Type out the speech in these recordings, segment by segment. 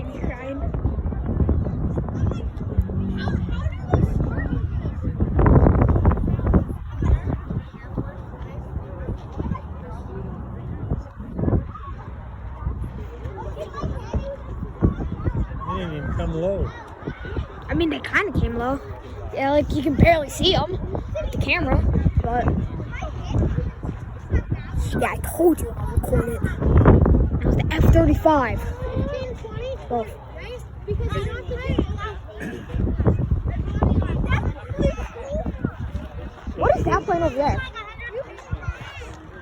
baby crying. They didn't even come low. I mean, they kind of came low. Yeah, like you can barely see them with the camera, but yeah, I told you I'll record it. It was the F35. Well, what is that plane over there?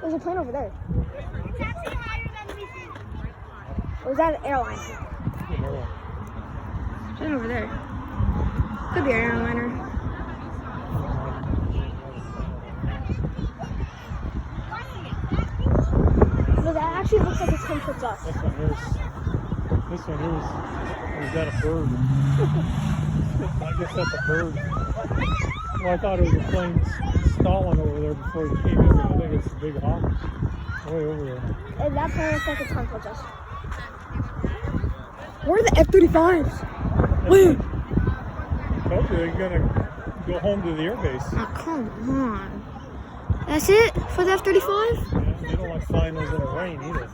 There's a plane over there. Or is that an airline? Plane over there. Could be an airliner. So that actually looks like it's come towards us. This one is. Is that a bird? I guess that's a bird. Well, I thought it was a plane stalling over there before he came in, but I think it's a big hawk way over there. And that plane looks like it's come towards us. Where are the F-35s? Where? Told you they're gonna go home to the air base. Oh, come on. That's it for the F-35? Yeah, they don't like flying those in the rain either.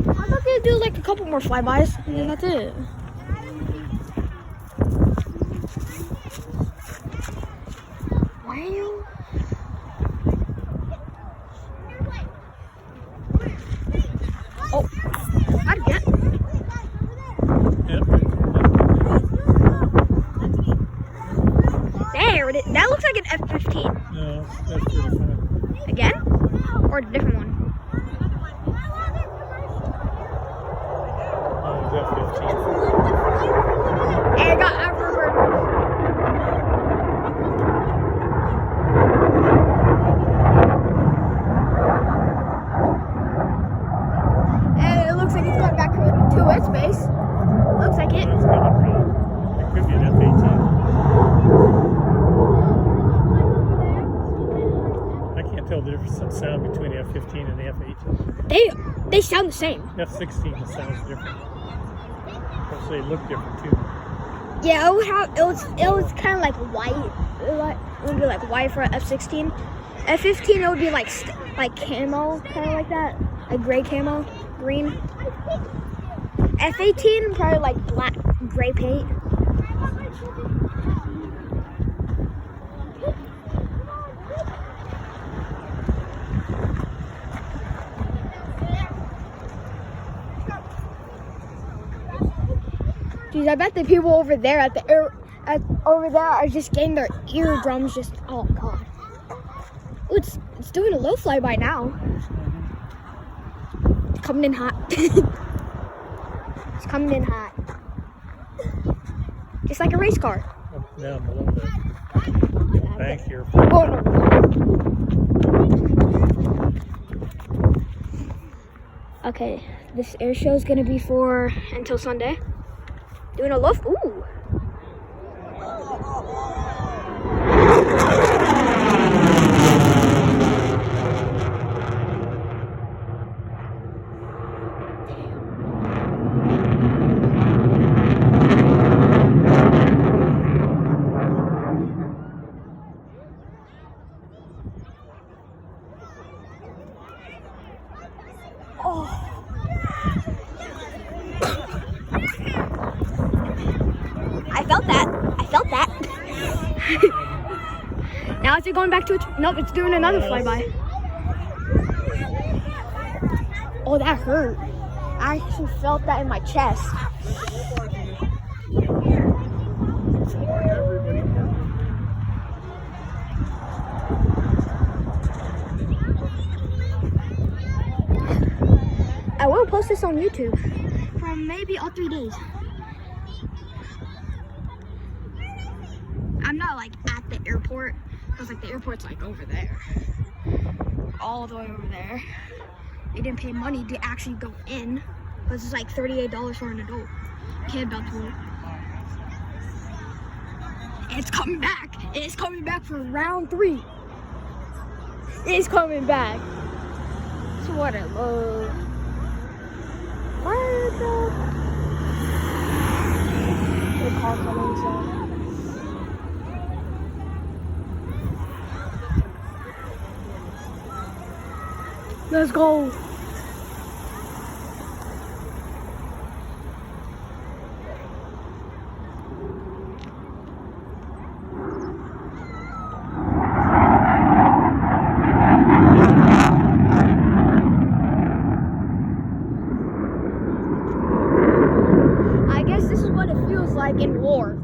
I thought they'd do like a couple more flybys, and then that's it. Wow. Oh, I'd get. Yep. There it is. That looks like an F-15. No, that's pretty funny. Again? Or a different one? Oh, it's F-15. And I got Everbird. And it looks like it's going back to its base. Looks like it. That's kind of cool. It could be an F-18. I can't tell the difference in sound between the F-15 and the F-18. They sound the same. F-16 sounds different. Plus they look different too. Yeah, it was kind of like white. It would be like white for F-16. F-15 it would be like camo, kind of like that, like gray camo, green. F-18 probably like black, gray paint. Jeez, I bet the people over there over there are just getting their eardrums just. Oh god. Ooh, it's doing a low flyby now. It's coming in hot. It's coming in hot. Just like a race car. Up down below the bank here. Oh no. Okay, this air show is gonna be for until Sunday. Doing a loft. Ooh. Oh. I felt that. Now is it going back to its... Nope, it's doing another flyby. Oh, that hurt. I actually felt that in my chest. I will post this on YouTube for maybe all 3 days. I'm not like at the airport because like the airport's like over there, all the way over there. They didn't pay money to actually go in because it's like $38 for an adult. Kid about to. It's coming back. It's coming back for round 3. It's coming back. So what I love. Fire truck. They call someone so. Let's go. I guess this is what it feels like in war.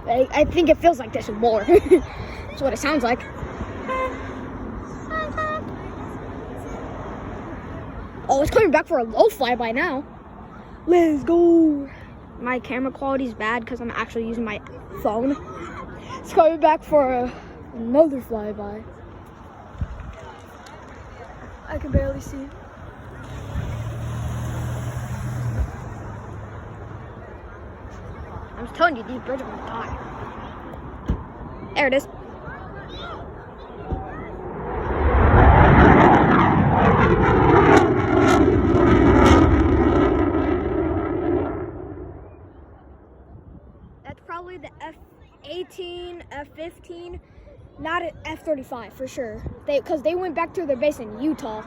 I think it feels like this in war. That's what it sounds like. Oh, it's coming back for a low flyby now. Let's go. My camera quality is bad because I'm actually using my phone. It's coming back for another flyby. I can barely see. I was telling you, these birds are gonna die. There it is. That's probably the F-18, F-15, not an F-35 for sure. Because they went back to their base in Utah.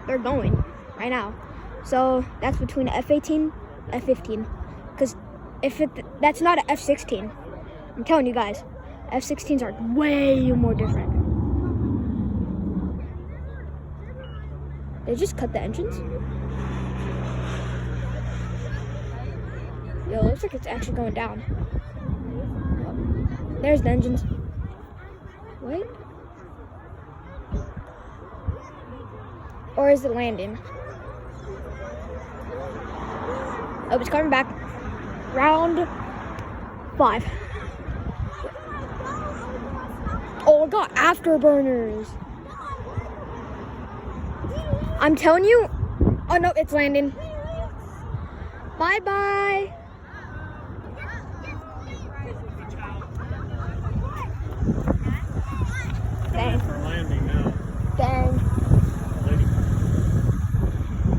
They're going right now. So that's between F-18, F-15. Because that's not an F-16. I'm telling you guys, F-16s are way more different. They just cut the engines? Yo, it looks like it's actually going down. Oh, there's the engines. Wait. Or is it landing? Oh, it's coming back. Round 5. Oh, I got afterburners. I'm telling you. Oh no, it's landing. Bye bye. Dang. Landing now. Dang.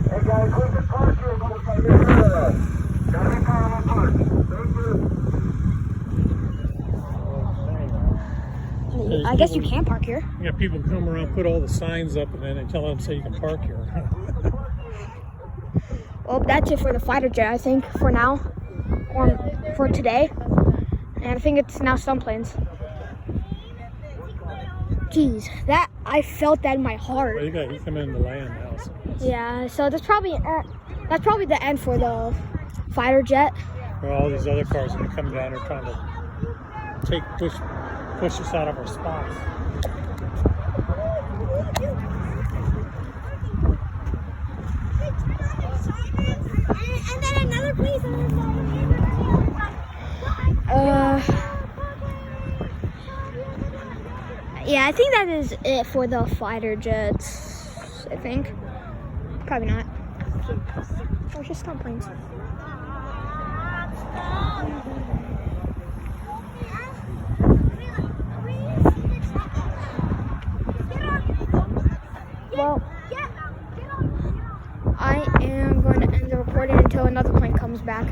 Hey guys, quick departure. I guess you can park here. You got people come around, put all the signs up, and then they tell them, say you can park here. Well, that's it for the fighter jet, I think, for now, or for today. And I think it's now some planes. Jeez, that I felt that in my heart. Well, you come in the land now. So Yeah, so that's probably the end for the fighter jet. well, all these other cars are going to come down and trying to push us out of our spots. And then another place. Yeah, I think that is it for the fighter jets. I think. Probably not. Or just stunt planes. Well, I am going to end the recording until another plane comes back.